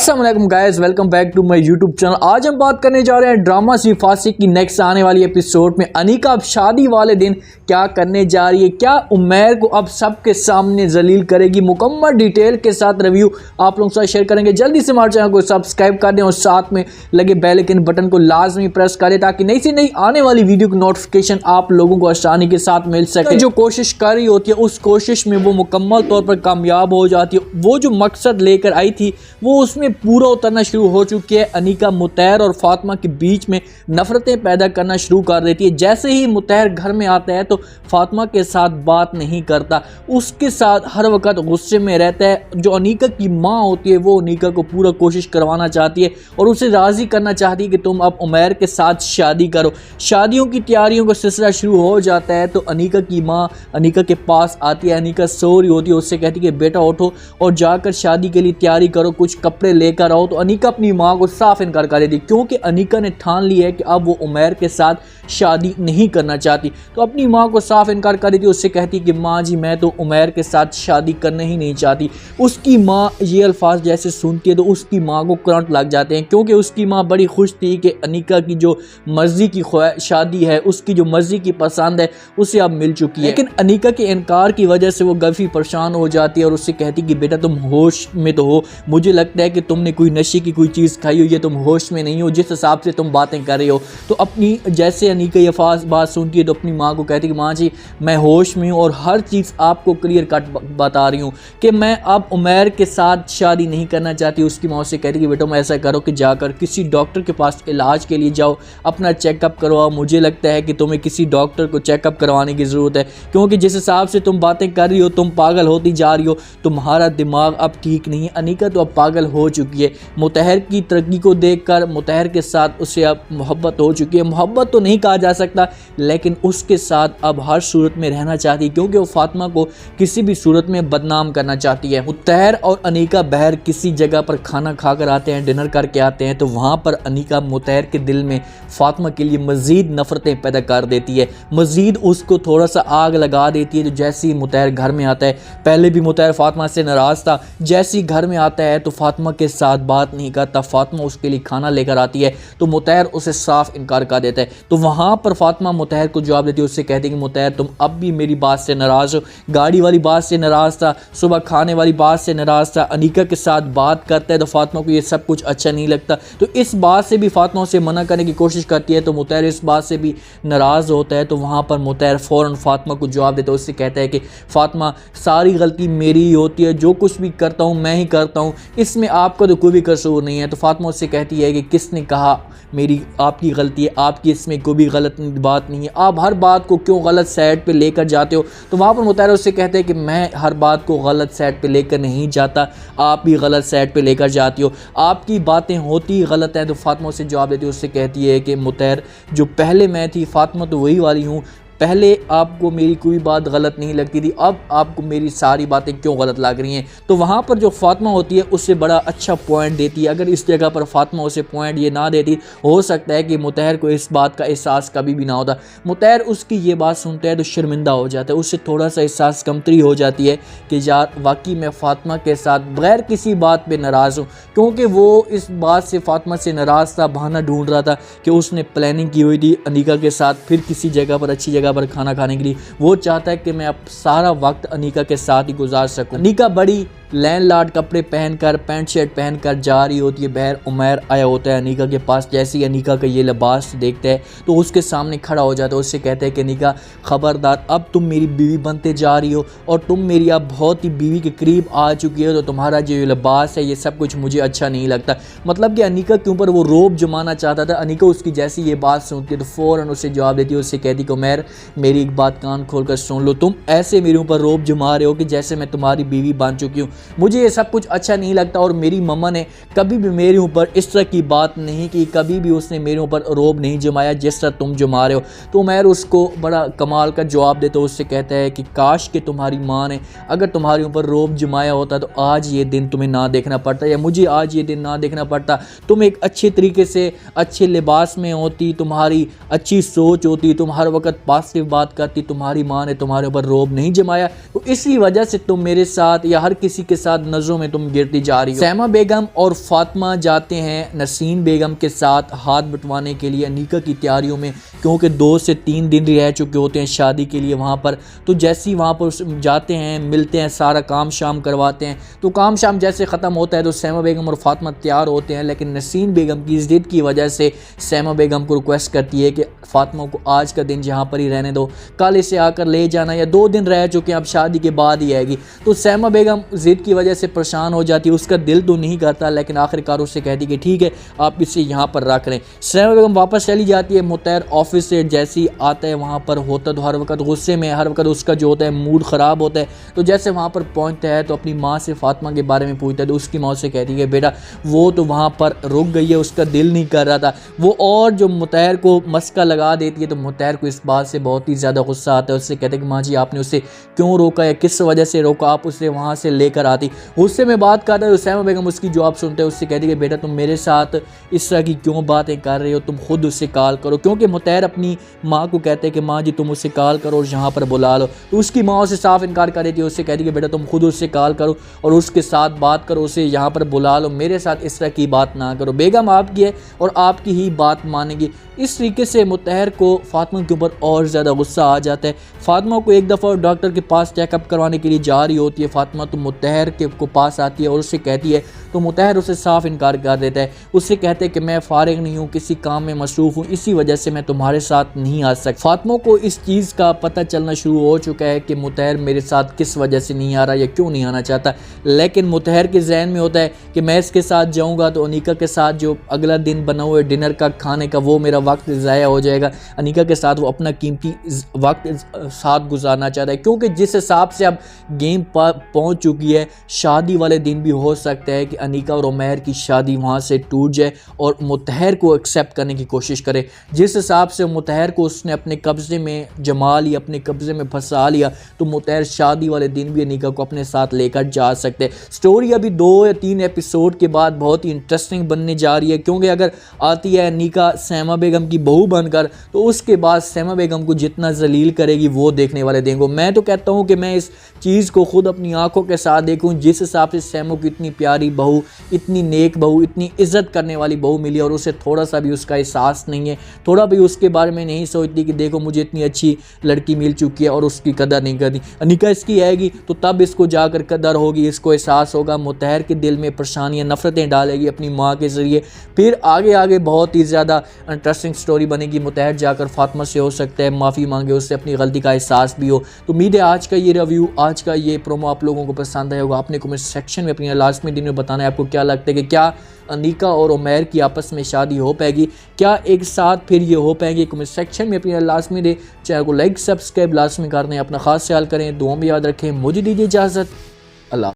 अस्सलाम वालेकुम guys, welcome back to my YouTube channel. आज हम बात करने जा रहे हैं ड्रामा सी फांसी की नेक्स्ट आने वाली एपिसोड में अनीका अब शादी वाले दिन क्या करने जा रही है, क्या उमैर को अब सबके सामने जलील करेगी। मुकम्मल डिटेल के साथ रिव्यू आप लोगों के साथ शेयर करेंगे। जल्दी से हमारे चैनल को सब्सक्राइब कर दें और साथ में लगे बेल आइकन बटन को लाजमी प्रेस करें ताकि नई से नई आने वाली वीडियो की नोटिफिकेशन आप लोगों को आसानी के साथ मिल सके। जो कोशिश कर रही होती है उस कोशिश में वो मुकम्मल तौर पर कामयाब हो जाती है। वो जो मकसद लेकर आई थी वो उसमें पूरा उतरना शुरू हो चुकी है। अनीका मुतैर और फातिमा के बीच में नफरतें पैदा करना शुरू कर देती है। जैसे ही मुतैर घर में आता है तो फातिमा के साथ बात नहीं करता, उसके साथ हर वक्त गुस्से में रहता है। जो अनीका की माँ होती है वो अनीका को पूरा कोशिश करवाना चाहती है और उसे राज़ी करना चाहती है कि तुम अब उमैर के साथ शादी करो। शादियों की तैयारियों का सिलसिला शुरू हो जाता है तो अनीका की माँ अनीका के पास आती है। अनीका सो रही होती है, उससे कहती है कि बेटा उठो और जाकर शादी के लिए तैयारी करो, कुछ कपड़े लेकर आओ। तो अनीका अपनी माँ को साफ इनकार कर देती क्योंकि अनीका ने ठान ली है कि अब वो उमैर के साथ शादी नहीं करना चाहती। तो अपनी माँ को साफ इनकार कर देती, उससे कहती कि माँ जी मैं तो उमैर के साथ शादी करना ही नहीं चाहती। उसकी माँ ये अल्फाज जैसे सुनती है तो उसकी माँ को करंट लग जाते हैं क्योंकि उसकी माँ बड़ी खुश थी कि अनीका की जो मर्जी की शादी है, उसकी जो मर्जी की पसंद है उसे अब मिल चुकी है। लेकिन अनीका के इनकार की वजह से वो काफ़ी परेशान हो जाती है और उससे कहती कि बेटा तुम होश में तो हो, मुझे लगता है कि तुमने कोई नशे की कोई चीज़ खाई हो, ये तुम होश में नहीं हो जिस हिसाब से तुम बातें कर रहे हो। तो अपनी जैसे अनीका ये बात सुनती है तो अपनी माँ को कहती है कि माँ जी मैं होश में हूँ और हर चीज़ आपको क्लियर कट बता रही हूँ कि मैं अब उमैर के साथ शादी नहीं करना चाहती। उसकी माँ से कहती कि बेटा मैं ऐसा करो कि जाकर किसी डॉक्टर के पास इलाज के लिए जाओ, अपना चेकअप करवाओ। मुझे लगता है कि तुम्हें किसी डॉक्टर को चेकअप करवाने की ज़रूरत है क्योंकि जिस हिसाब से तुम बातें कर रही हो तुम पागल होती जा रही हो, तुम्हारा दिमाग अब ठीक नहीं है। अनीका तो अब पागल हो चुकी है। मुतहर की तरक्की को देखकर मुतहर के साथ उसे अब मोहब्बत हो चुकी है। मोहब्बत तो नहीं कहा जा सकता लेकिन उसके साथ अब हर सूरत में रहना चाहती है क्योंकि वो फातिमा को किसी भी सूरत में बदनाम करना चाहती है। मुतहर और अनीका बहर किसी जगह पर खाना खाकर आते हैं, डिनर करके आते हैं तो वहाँ पर अनीका मुतहर के दिल में फातिमा के लिए मज़ीद नफ़रतें पैदा कर देती है, मज़ीद उसको थोड़ा सा आग लगा देती है। जो जैसे ही मुतहर घर में आता है, पहले भी मुतहर फातिमा से नाराज़ था, जैसे ही घर में आता है तो फातिमा के साथ बात नहीं करता। फातिमा उसके लिए खाना लेकर आती है तो मुतहर उसे साफ इनकार कर देता है। तो वहाँ पर फातिमा मुतहर को जवाब देती है, उससे कहती है कि मुतहर तुम अब भी मेरी बात से नाराज़ हो, गाड़ी वाली बात से नाराज़ था, सुबह खाने वाली बात से नाराज़ था। अनीका के साथ बात करता है तो फातिमा को ये सब कुछ अच्छा नहीं लगता, तो इस बात से भी फातिमा उसे मना करने की कोशिश करती है तो मुतहर इस बात से भी नाराज़ होता है। तो वहाँ पर मुतहर फ़ौरन फातिमा को जवाब देता है, उससे कहता है कि फातिमा सारी गलती मेरी ही होती है, जो कुछ भी करता हूँ मैं ही करता हूँ, इसमें आपका तो कोई भी कसूर नहीं है। तो फातिमा उससे कहती है कि किसने कहा मेरी आपकी गलती है, आपकी इसमें कोई भी गलत बात नहीं है, आप हर बात को क्यों गलत साइड पे लेकर जाते हो। तो वहाँ पर मुतहर उससे कहते हैं कि मैं हर बात को गलत साइड पे लेकर नहीं जाता, आप भी गलत साइड पे लेकर जाती हो, आपकी बातें होती गलत हैं। तो फातिमा उससे जवाब देती है, उससे कहती है कि मुतहर जो पहले मैं थी फातिमा तो वही वाली हूँ, पहले आपको मेरी कोई बात गलत नहीं लगती थी, अब आपको मेरी सारी बातें क्यों गलत लग रही हैं। तो वहाँ पर जो फातिमा होती है उससे बड़ा अच्छा पॉइंट देती है। अगर इस जगह पर फातिमा उसे पॉइंट ये ना देती हो सकता है कि मुतहर को इस बात का एहसास कभी भी ना होता। मुतहर उसकी ये बात सुनता है तो शर्मिंदा हो जाता है, उससे थोड़ा सा एहसास कमतरी हो जाती है कि यार वाकई मैं फातिमा के साथ बगैर किसी बात पर नाराज़ हूँ क्योंकि वो इस बात से फातिमा से नाराज़ था, बहाना ढूंढ रहा था कि उसने प्लानिंग की हुई थी अनीका के साथ फिर किसी जगह पर अच्छी जगह पर खाना खाने के लिए। वो चाहता है कि मैं अब सारा वक्त अनीका के साथ ही गुजार सकूं। अनीका बड़ी लैंडलॉर्ड कपड़े पहनकर पैंट शर्ट पहनकर जा रही होती है। बहर उमैर आया होता है अनीका के पास। जैसे ही अनीका का ये लिबास देखता है तो उसके सामने खड़ा हो जाता है, उससे कहता है कि अनीका ख़बरदार, अब तुम मेरी बीवी बनते जा रही हो और तुम मेरी अब बहुत ही बीवी के करीब आ चुकी हो, तो तुम्हारा जो लिबास है ये सब कुछ मुझे अच्छा नहीं लगता। मतलब कि अनीका के ऊपर वो रोब जमाना चाहता था। अनीका उसकी जैसी ये बात सुनती है तो फ़ौरन उसे जवाब देती है, उससे कहती कि उमैर मेरी एक बात कान खोल कर सुन लो, तुम ऐसे मेरे ऊपर रोब जमा रहे हो कि जैसे मैं तुम्हारी बीवी बन चुकी हूँ, मुझे ये सब कुछ अच्छा नहीं लगता। और मेरी मम्मा ने कभी भी मेरे ऊपर इस तरह की बात नहीं की, कभी भी उसने मेरे ऊपर रोब नहीं जमाया जिस तरह तुम जमा रहे हो। तो उमैर उसको बड़ा कमाल का जवाब देता है, उससे कहता है कि काश कि तुम्हारी माँ ने अगर तुम्हारे ऊपर रोब जमाया होता तो आज ये दिन तुम्हें ना देखना पड़ता या मुझे आज ये दिन ना देखना पड़ता। तुम एक अच्छे तरीके से अच्छे लिबास में होती, तुम्हारी अच्छी सोच होती, तुम हर वक्त سے بات کرتی، تمہاری ماں نے تمہارے اوپر روب نہیں جمایا، تو اسی وجہ سے تم میرے ساتھ یا ہر کسی کے ساتھ نظروں میں تم گرتی جا رہی ہو۔ سیما بیگم اور فاطمہ جاتے ہیں نسیم بیگم کے ساتھ ہاتھ بٹوانے کے لیے نکاح کی تیاریوں میں، کیونکہ 2 سے 3 دن رہ چکے ہوتے ہیں شادی کے لیے وہاں پر۔ تو جیسے ہی وہاں پر جاتے ہیں، ملتے ہیں، سارا کام شام کرواتے ہیں، تو کام شام جیسے ختم ہوتا ہے تو سیما بیگم اور فاطمہ تیار ہوتے ہیں، لیکن نسیم بیگم کی ضد کی وجہ سے سیما بیگم کو ریکویسٹ کرتی ہے کہ فاطمہ کو آج کا دن جہاں پر ہی رہنے دو، کل اسے آ کر لے جانا، یا 2 دن رہ چکے ہیں اب شادی کے بعد ہی آئے گی۔ تو سیما بیگم ضد کی وجہ سے پریشان ہو جاتی ہے، اس کا دل تو نہیں کرتا، لیکن آخرکار اس سے کہتی کہ ٹھیک ہے آپ اسے یہاں پر رکھ لیں۔ سیما بیگم واپس چلی جاتی ہے، مطہر آفس سے جیسے ہی آتا ہے وہاں پر ہوتا تو ہر وقت غصے میں، ہر وقت اس کا جو ہوتا ہے موڈ خراب ہوتا ہے، تو جیسے وہاں پر پہنچتا ہے تو اپنی ماں سے فاطمہ کے بارے میں پوچھتا ہے، تو اس کی ماں سے کہتی ہے کہ بیٹا وہ تو وہاں پر رک گئی ہے، اس کا دل نہیں کر رہا تھا وہ، اور جو مطہر کو مسکا لگا دیتی ہے، تو مطہر کو اس بات سے بہت ہی زیادہ غصہ آتا ہے، اس سے کہتے ہیں کہ ماں جی آپ نے اسے کیوں روکا ہے، کس وجہ سے روکا، آپ اسے وہاں سے لے کر آتی۔ غصے میں بات کرتا ہے تو سیما بیگم اس کی جواب سنتے ہیں، اس سے کہتی ہے کہ بیٹا تم میرے ساتھ اس طرح کی کیوں باتیں کر رہے ہو، تم خود اسے کال کرو، کیونکہ مطہر اپنی ماں کو کہتے ہیں کہ ماں جی تم اسے کال کرو اور یہاں پر بلا لو، تو اس کی ماں اسے صاف انکار کر دیتی ہے، اس سے کہتی ہے کہ بیٹا تم خود اسے کال کرو اور اس کے ساتھ بات کرو، اسے یہاں پر بلا لو، میرے ساتھ اس طرح کی بات نہ کرو، بیگم آپ کی ہے اور آپ کی ہی بات مانے گی۔ اس طریقے سے مطہر کو فاطمہ کے اوپر اور زیادہ غصہ آ جاتا ہے۔ فاطمہ کو ایک دفعہ ڈاکٹر کے پاس چیک اپ کروانے کے لیے جا رہی ہوتی ہے فاطمہ، تو مطہر کے پاس آتی ہے اور اس سے کہتی ہے، تو مطہر اسے صاف انکار کر دیتا ہے، اس سے کہتے ہیں کہ میں فارغ نہیں ہوں، کسی کام میں مصروف ہوں، اسی وجہ سے میں تمہارے ساتھ نہیں آ سکتا۔ فاطمہ کو اس چیز کا پتہ چلنا شروع ہو چکا ہے کہ مطہر میرے ساتھ کس وجہ سے نہیں آ رہا یا کیوں نہیں آنا چاہتا، لیکن مطہر کے ذہن میں ہوتا ہے کہ میں اس کے ساتھ جاؤں گا تو انیکا کے ساتھ جو اگلا دن بنا ہوا ہے ڈنر کا کھانے کا وہ میرا وقت ضائع ہو جائے گا، انیکا کے ساتھ وہ اپنا قیمتی وقت ساتھ گزارنا چاہتا ہے، کیونکہ جس حساب سے اب گیم پہنچ چکی ہے، شادی والے دن بھی ہو سکتا ہے کہ انیکا اور عمیر کی شادی وہاں سے ٹوٹ جائے اور مطہر کو ایکسیپٹ کرنے کی کوشش کرے۔ جس حساب سے مطہر کو اس نے اپنے قبضے میں جما لیا، اپنے قبضے میں پھنسا لیا، تو مطہر شادی والے دن بھی انیکا کو اپنے ساتھ لے کر جا سکتے ہیں۔ سٹوری ابھی 2 یا 3 ایپیسوڈ کے بعد بہت ہی انٹرسٹنگ بننے جا رہی ہے، کیونکہ اگر آتی ہے انیکا سیما بیگم کی بہو بن کر تو اس کے بعد سیما بیگم کو جتنا ذلیل کرے گی وہ دیکھنے والے دیں گے۔ میں تو کہتا ہوں کہ میں اس چیز کو خود اپنی آنکھوں کے ساتھ دیکھوں، جس حساب سے سیما کو اتنی پیاری بہو، اتنی نیک بہو، اتنی عزت کرنے والی بہو ملی اور اسے تھوڑا سا بھی اس کا احساس نہیں ہے، تھوڑا بھی اس کے بارے میں نہیں سوچتی کہ دیکھو مجھے اتنی اچھی لڑکی مل چکی ہے اور اس کی قدر نہیں کرتی۔ انیکا اس کی آئے گی تو تب اس کو جا کر قدر ہوگی، اس کو احساس ہوگا، مطہر کے دل میں پریشانیاں نفرتیں ڈالے گی اپنی ماں کے ذریعے، پھر آگے بہت ہی زیادہ انٹرسٹنگ سٹوری بنے گی۔ مطہر جا کر فاطمہ سے ہو سکتا ہے معافی مانگے، اس سے اپنی غلطی کا احساس بھی ہو۔ تو امید ہے آج کا یہ ریویو، آج کا یہ پرومو آپ لوگوں کو پسند آئے ہوگا۔ آپ نے کمنٹ سیکشن میں اپنی لازمی دن میں بتانا ہے آپ کو کیا لگتا ہے کہ کیا انیکا اور عمیر کی آپس میں شادی ہو پائے گی، کیا ایک ساتھ پھر یہ ہو پائیں گے؟ کمنٹ سیکشن میں اپنی لازمی دے، چینل کو لائک سبسکرائب لازمی کرنا ہے، اپنا خاص خیال کریں، دعاؤں میں یاد رکھیں، مجھے دیجیے اجازت۔